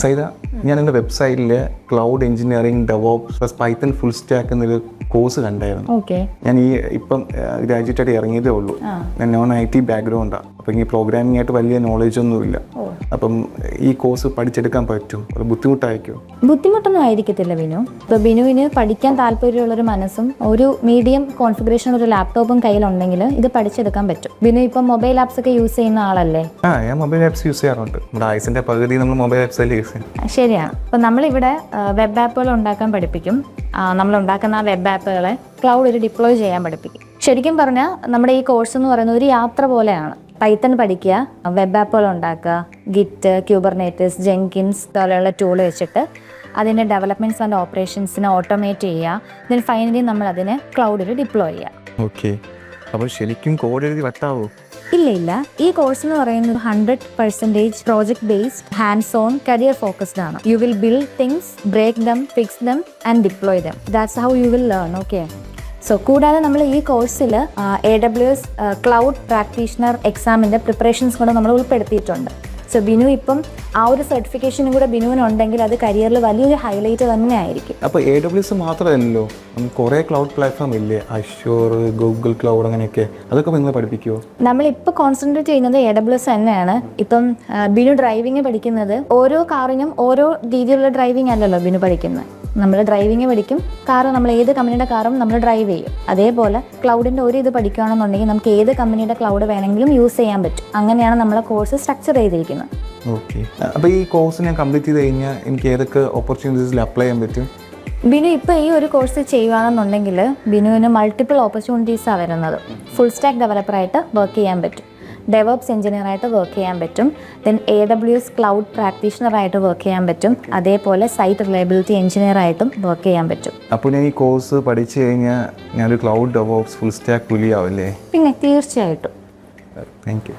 സൈദ, ഞാൻ എൻ്റെ വെബ്സൈറ്റിൽ cloud engineering DevOps plus Python full stack എന്നൊരു കോഴ്സ് കണ്ടായിരുന്നു. ഞാൻ ഇപ്പം ഗ്രാജുവേറ്റ് ആയിട്ട് ഇറങ്ങിയതേ ഉള്ളൂ. ഞാൻ നോൺ IT ബാക്ക്ഗ്രൗണ്ടാണ്. അപ്പം ഈ പ്രോഗ്രാമിംഗ് ആയിട്ട് വലിയ നോളേജ് ഒന്നുമില്ല. അപ്പം ഈ കോഴ്സ് പഠിച്ചെടുക്കാൻ പറ്റും? അത് ബുദ്ധിമുട്ടായിരിക്കും? ബുദ്ധിമുട്ടൊന്നും ആയിരിക്കത്തില്ല ബിനു. ഇപ്പോൾ ബിനുവിന് പഠിക്കാൻ താല്പര്യമുള്ളൊരു മനസ്സും ഒരു മീഡിയം കോൺഫിഗറേഷൻ ഒരു ലാപ്ടോപ്പും കയ്യിലുണ്ടെങ്കിൽ ഇത് പഠിച്ചെടുക്കാൻ പറ്റും. ബിനു ഇപ്പം മൊബൈൽ ആപ്സ് ഒക്കെ യൂസ് ചെയ്യുന്ന ആളല്ലേ? ഞാൻ മൊബൈൽ ആപ്സ് യൂസ് ചെയ്യാറുണ്ട്. നമ്മുടെ ആയുസിന്റെ പകുതി നമ്മൾ മൊബൈൽ ആപ്സ് അല്ലേ യൂസ് ചെയ്യും. ശരിയാണ്. അപ്പം നമ്മളിവിടെ വെബ് ആപ്പുകൾ ഉണ്ടാക്കാൻ പഠിപ്പിക്കും. നമ്മൾ ഉണ്ടാക്കുന്ന ആ വെബ് ആപ്പുകളെ ക്ലൗഡിൽ ഡിപ്ലോയ് ചെയ്യാൻ പഠിപ്പിക്കും. ശരിക്കും പറഞ്ഞാൽ നമ്മുടെ ഈ കോഴ്സ് എന്ന് പറയുന്നത് ഒരു യാത്ര പോലെയാണ്. പൈത്തൺ പഠിക്കുക, വെബ് ആപ്പുകൾ ഉണ്ടാക്കുക, ഗിറ്റ്, ക്യൂബർനേറ്റസ്, ജെങ്കിൻസ് പോലെയുള്ള ടൂൾ വെച്ചിട്ട് അതിൻ്റെ ഡെവലപ്മെൻറ്റ്സ് ആൻഡ് ഓപ്പറേഷൻസിനെ ഓട്ടോമേറ്റ് ചെയ്യുക. ദെൻ ഫൈനലി നമ്മൾ അതിനെ ക്ലൗഡിൽ ഡിപ്ലോയ് ചെയ്യുക. ഓക്കെ, അപ്പോൾ ശരിക്കും കോഡ് എഴുതി വട്ടാവോ? ഇല്ല. ഈ കോഴ്സ് എന്ന് പറയുന്നത് 100% project based, hands on, career focused ആണ്. You will build things, break them, fix them and deploy them. That's how you will learn. Okay. So കൂടാതെ നമ്മൾ ഈ കോഴ്സിൽ AWS ക്ലൗഡ് പ്രാക്ടീഷണർ എക്സാമിൻ്റെ പ്രിപ്പറേഷൻസ് കൂടെ നമ്മൾ ഉൾപ്പെടുത്തിയിട്ടുണ്ട്. സോ ബിനു ഇപ്പം ആ ഒരു സർട്ടിഫിക്കേഷനും കൂടെ ബിനുവിനുണ്ടെങ്കിൽ അത് കരിയറിൽ വലിയൊരു ഹൈലൈറ്റ് തന്നെ ആയിരിക്കും. അപ്പോൾ AWS മാത്രമല്ലല്ലോ, കുറേ ക്ലൗഡ് പ്ലാറ്റ്ഫോം ഇല്ലേ? അഷ്യൂർ, ഗൂഗിൾ ക്ലൗഡ്, അങ്ങനെയൊക്കെ. അതൊക്കെ നിങ്ങൾ പഠിപ്പിക്കുമോ? നമ്മളിപ്പോൾ കോൺസെൻട്രേറ്റ് ചെയ്യുന്നത് AWS തന്നെയാണ്. ഇപ്പം ബിനു ഡ്രൈവിംഗ് പഠിക്കുന്നത് ഓരോ കാറിനും ഓരോ രീതിയിലുള്ള ഡ്രൈവിംഗ് അല്ലല്ലോ ബിനു പഠിക്കുന്നത്. നമ്മൾ ഡ്രൈവിംഗ് പഠിക്കും, കാറ് നമ്മൾ ഏത് കമ്പനിയുടെ കാറും നമ്മൾ ഡ്രൈവ് ചെയ്യും. അതേപോലെ ക്ലൗഡിൻ്റെ ഒരു ഇത് പഠിക്കുകയാണെന്നുണ്ടെങ്കിൽ നമുക്ക് ഏത് കമ്പനിയുടെ ക്ലൗഡ് വേണമെങ്കിലും യൂസ് ചെയ്യാൻ പറ്റും. അങ്ങനെയാണ് നമ്മളെ കോഴ്സ് സ്ട്രക്ചർ ചെയ്തിരിക്കുന്നത്. ഓക്കെ. അപ്പോൾ ഈ കോഴ്സ് ഞാൻ കംപ്ലീറ്റ് ചെയ്ത് കഴിഞ്ഞാൽ എനിക്ക് ഏതൊക്കെ ഓപ്പർച്യൂണിറ്റീസിൽ അപ്ലൈ ചെയ്യാൻ പറ്റും? ബിനു ഇപ്പോൾ ഈ ഒരു കോഴ്സ് ചെയ്യുകയാണെന്നുണ്ടെങ്കിൽ ബിനുവിന് മൾട്ടിപ്പിൾ ഓപ്പർച്യൂണിറ്റീസാണ് വരുന്നത്. ഫുൾ സ്റ്റാക്ക് ഡെവലപ്പറായിട്ട് വർക്ക് ചെയ്യാൻ പറ്റും, ഡെവോപ്സ് എഞ്ചിനീയറായിട്ട് വർക്ക് ചെയ്യാൻ പറ്റും, ദെൻ AWS ക്ലൗഡ് പ്രാക്ടീഷണറായിട്ട് വർക്ക് ചെയ്യാൻ പറ്റും, അതേപോലെ സൈറ്റ് റിലയബിലിറ്റി എഞ്ചിനീയറായിട്ടും വർക്ക് ചെയ്യാൻ പറ്റും. അപ്പോൾ ഞാൻ ഈ കോഴ്സ് പഠിച്ചു കഴിഞ്ഞാൽ ഞാനൊരു ക്ലൗഡ് ഡെവോപ്സ് ഫുൾ സ്റ്റാക്ക് പുലിയാവില്ലേ? പിന്നെ തീർച്ചയായിട്ടും. Thank you.